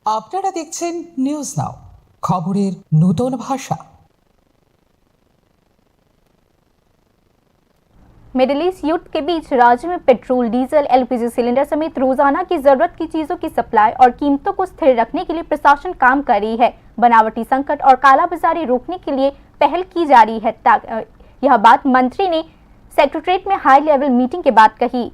আপনারা দেখছেন news now, খবরের নতুন ভাষা। मिडिल ईस्ट युद्ध के बीच राज्य में पेट्रोल, डीजल, एलपीजी सिलेंडर समेत रोजाना की जरूरत की चीजों की सप्लाई और कीमतों को स्थिर रखने के लिए प्रशासन काम कर रही है। बनावटी संकट और कालाबाजारी रोकने के लिए पहल की जा रही है। यह बात मंत्री ने सेक्रेटरीट में हाई लेवल मीटिंग के बाद कही।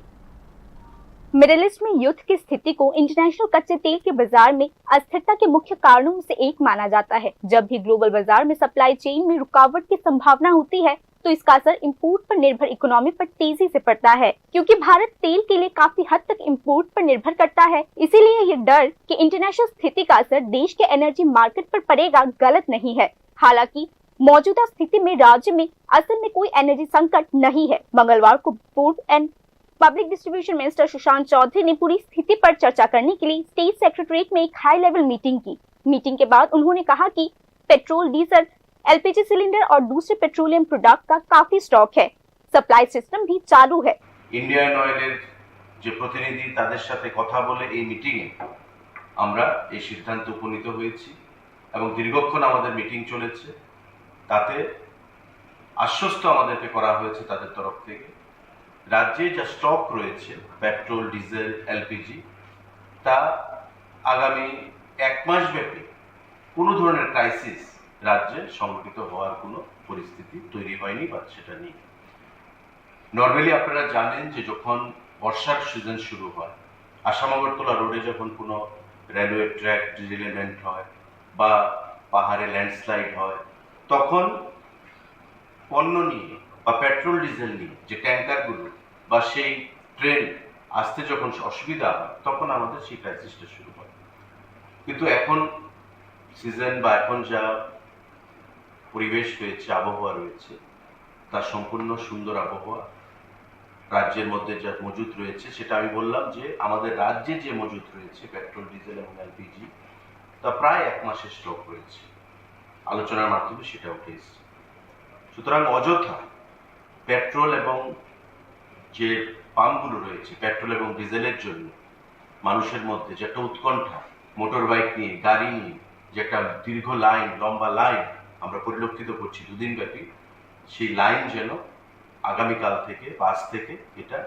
मिडिल ईस्ट में युद्ध की स्थिति को इंटरनेशनल कच्चे तेल के बाजार में अस्थिरता के मुख्य कारणों में से एक माना जाता है। जब भी ग्लोबल बाजार में सप्लाई चेन में रुकावट की संभावना होती है तो इसका असर इंपोर्ट पर निर्भर इकोनॉमी पर तेजी से पड़ता है, क्योंकि भारत तेल के लिए काफी हद तक इंपोर्ट पर निर्भर करता है। इसीलिए ये डर कि इंटरनेशनल स्थिति का असर देश के एनर्जी मार्केट पर पड़ेगा गलत नहीं है। हालांकि मौजूदा स्थिति में राज्य में असल में कोई एनर्जी संकट नहीं है। मंगलवार को food and public distribution minister Sushant Chaudhary ने पूरी स्थिति पर चर्चा करने के लिए स्टेट सेक्रेटरीट में एक हाई लेवल मीटिंग की। मीटिंग के बाद उन्होंने कहा कि पेट्रोल, डीजल, एलपीजी सिलेंडर और दूसरे पेट्रोलियम प्रोडक्ट का काफी स्टॉक है। सप्लाई सिस्टम भी चालू है। इंडियन ऑयलेर যে প্রতিনিধি তাদের সাথে কথা বলে এই মিটিংয়ে আমরা এই সিদ্ধান্ত উপনীত হয়েছি এবং দীর্ঘক্ষণ আমাদের মিটিং চলেছে। তাতে আশ্বস্ত আমাদেরকে করা হয়েছে তাদের তরফ থেকে রাজ্যে যা স্টক রয়েছে পেট্রোল, ডিজেল, এলপিজি তা আগামী এক মাস ব্যাপী কোনো ধরনের ক্রাইসিস রাজ্যে সংঘটিত হওয়ার কোনো পরিস্থিতি তৈরি হয়নি বা সেটা নেই। নর্মালি আপনারা জানেন যে যখন বর্ষার সিজন শুরু হয়, আসাম আগরতলা রোডে যখন কোনো রেলওয়ে ট্র্যাক ডিরেলমেন্ট হয় বা পাহাড়ে ল্যান্ডস্লাইড হয়, তখন পণ্য নিয়ে বা পেট্রোল ডিজেল নিয়ে যে ট্যাঙ্কারগুলো বা সেই ট্রেন আসতে যখন অসুবিধা হয় তখন আমাদের সেই ক্রাইসিসটা শুরু হয়। কিন্তু এখন সিজন বা এখন যা পরিবেশ রয়েছে, আবহাওয়া রয়েছে, তা সম্পূর্ণ সুন্দর আবহাওয়া। রাজ্যের মধ্যে যা মজুদ রয়েছে সেটা আমি বললাম যে আমাদের রাজ্যে যে মজুদ রয়েছে পেট্রোল, ডিজেল এবং এলপিজি তা প্রায় এক মাসের স্টক রয়েছে। আলোচনার মাধ্যমে সেটা উঠে এসেছে। সুতরাং অযথা পেট্রোল এবং যে পাম্পগুলো রয়েছে পেট্রোল এবং ডিজেলের জন্য মানুষের মধ্যে যে একটা উৎকণ্ঠা, মোটর বাইক নিয়ে, গাড়ি নিয়ে যে একটা দীর্ঘ লাইন, লম্বা লাইন আমরা পরিলক্ষিত করছি দুদিন ব্যাপী, সেই লাইন যেন আগামীকাল থেকে বা আজ থেকে এটা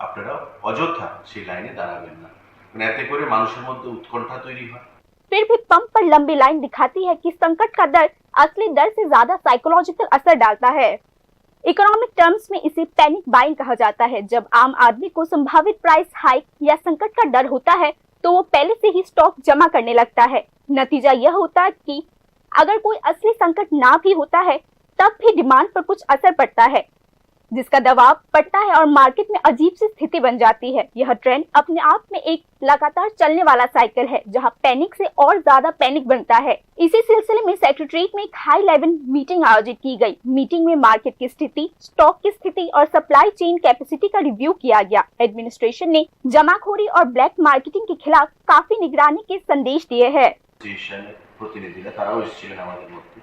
আপনারা অযথা সেই লাইনে দাঁড়াবেন না, মানে এতে করে মানুষের মধ্যে উৎকণ্ঠা তৈরি হয়। फिर भी पंप पर लंबी लाइन दिखाती है कि संकट का डर असली डर से ज्यादा साइकोलॉजिकल असर डालता है। इकोनॉमिक टर्म्स में इसे पैनिक बाइंग कहा जाता है। जब आम आदमी को संभावित प्राइस हाइक या संकट का डर होता है तो वो पहले से ही स्टॉक जमा करने लगता है। नतीजा यह होता है कि अगर कोई असली संकट ना भी होता है तब भी डिमांड पर कुछ असर पड़ता है, जिसका दबाव पड़ता है और मार्केट में अजीब सी स्थिति बन जाती है। यह ट्रेंड अपने आप में एक लगातार चलने वाला साइकिल है जहां पैनिक से और ज्यादा पैनिक बनता है। इसी सिलसिले में सेक्रेटरीट में एक हाई लेवल मीटिंग आयोजित की गई। मीटिंग में मार्केट की स्थिति, स्टॉक की स्थिति और सप्लाई चेन कैपेसिटी का रिव्यू किया गया। एडमिनिस्ट्रेशन ने जमाखोरी और ब्लैक मार्केटिंग के खिलाफ काफी निगरानी के संदेश दिए हैं। প্রতিনিধিরা তারাও এসেছিলেন আমাদের মধ্যে।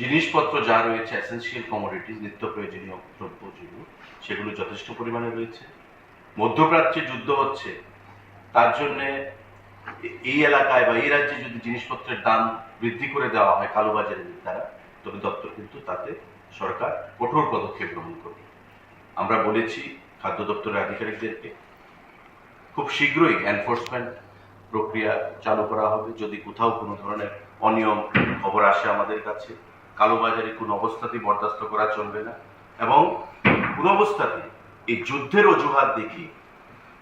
জিনিসপত্র যা রয়েছে এসেনশিয়াল কমোডিটিস, নিত্য প্রয়োজনীয় দ্রব্য যেগুলো, সেগুলো যথেষ্ট পরিমাণে রয়েছে। মধ্যপ্রাচ্যে যুদ্ধ হচ্ছে, তার জন্যে এই এলাকায় বা এই রাজ্যে যদি জিনিসপত্রের দাম বৃদ্ধি করে দেওয়া হয় কালোবাজারের দ্বারা, তবে দপ্তর কিন্তু তাতে সরকার কঠোর পদক্ষেপ গ্রহণ করবে। আমরা বলেছি খাদ্য দপ্তরের আধিকারিকদেরকে খুব শীঘ্রই এনফোর্সমেন্ট প্রক্রিয়া চালু করা হবে। যদি কোথাও কোনো ধরনের অনিয়ম খবর আসে আমাদের কাছে, কালোবাজারি কোনো অবস্থাতেই বরদাস্ত করা চলবে না এবং কোনো অবস্থাতেই এই যুদ্ধের অজুহাত দেখিয়ে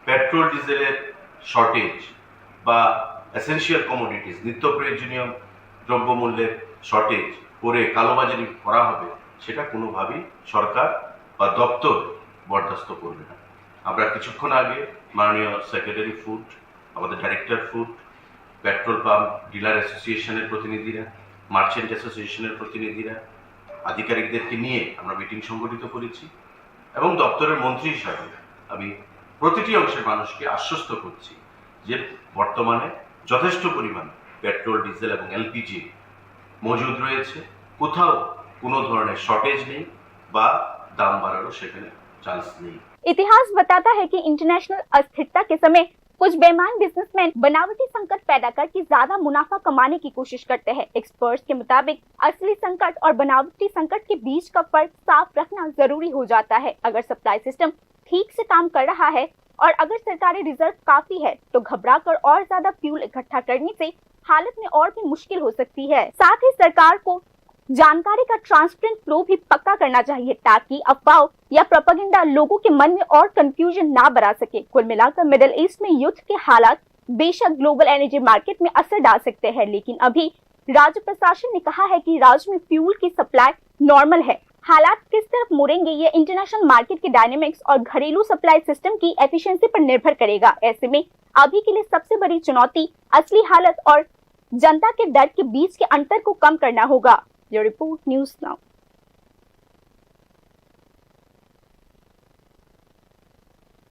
পেট্রোল ডিজেলের শর্টেজ বা এসেনশিয়াল কমোডিটিস, নিত্য প্রয়োজনীয় দ্রব্যমূল্যের শর্টেজ করে কালোবাজারি করা হবে, সেটা কোনোভাবেই সরকার বা দপ্তর বরদাস্ত করবে না। আমরা কিছুক্ষণ আগে মাননীয় সেক্রেটারি ফুড, আমাদের director food, petrol pump dealer অ্যাসোসিয়েশনের প্রতিনিধিরা, মার্চেন্ট অ্যাসোসিয়েশনের প্রতিনিধিরা, আধিকারিকদেরকে নিয়ে আমরা মিটিং সংগঠিত করেছি এবং দপ্তরের মন্ত্রী হিসাবে আমি প্রতিটি অংশের মানুষকে আশ্বস্ত করছি যে বর্তমানে যথেষ্ট পরিমাণে পেট্রোল, ডিজেল এবং এলপিজি মজুদ রয়েছে। কোথাও কোনো ধরনের শর্টেজ নেই বা দাম বাড়ারও সেখানে চান্স নেই। इतिहास बताता है कि इंटरनेशनल अस्थिरता के समय कुछ बेईमान बिजनेसमैन बनावटी संकट पैदा करके ज्यादा मुनाफा कमाने की कोशिश करते हैं। एक्सपर्ट्स के मुताबिक असली संकट और बनावटी संकट के बीच का फर्क साफ रखना जरूरी हो जाता है। अगर सप्लाई सिस्टम ठीक से काम कर रहा है और अगर सरकारी रिजर्व काफी है तो घबराकर और ज्यादा फ्यूल इकट्ठा करने से हालत में और भी मुश्किल हो सकती है। साथ ही सरकार को जानकारी का ट्रांसपेरेंट फ्लो भी पक्का करना चाहिए ताकि अफवाह या प्रोपेगेंडा लोगों के मन में और कंफ्यूजन ना बढ़ा सके। कुल मिलाकर मिडिल ईस्ट में युद्ध के हालात बेशक ग्लोबल एनर्जी मार्केट में असर डाल सकते हैं, लेकिन अभी राज्य प्रशासन ने कहा है कि राज्य में फ्यूल की सप्लाई नॉर्मल है। हालात किस तरफ मुड़ेंगे ये इंटरनेशनल मार्केट के डायनेमिक्स और घरेलू सप्लाई सिस्टम की एफिशिएंसी पर निर्भर करेगा। ऐसे में अभी के लिए सबसे बड़ी चुनौती असली हालत और जनता के डर के बीच के अंतर को कम करना होगा। Your report, News Now.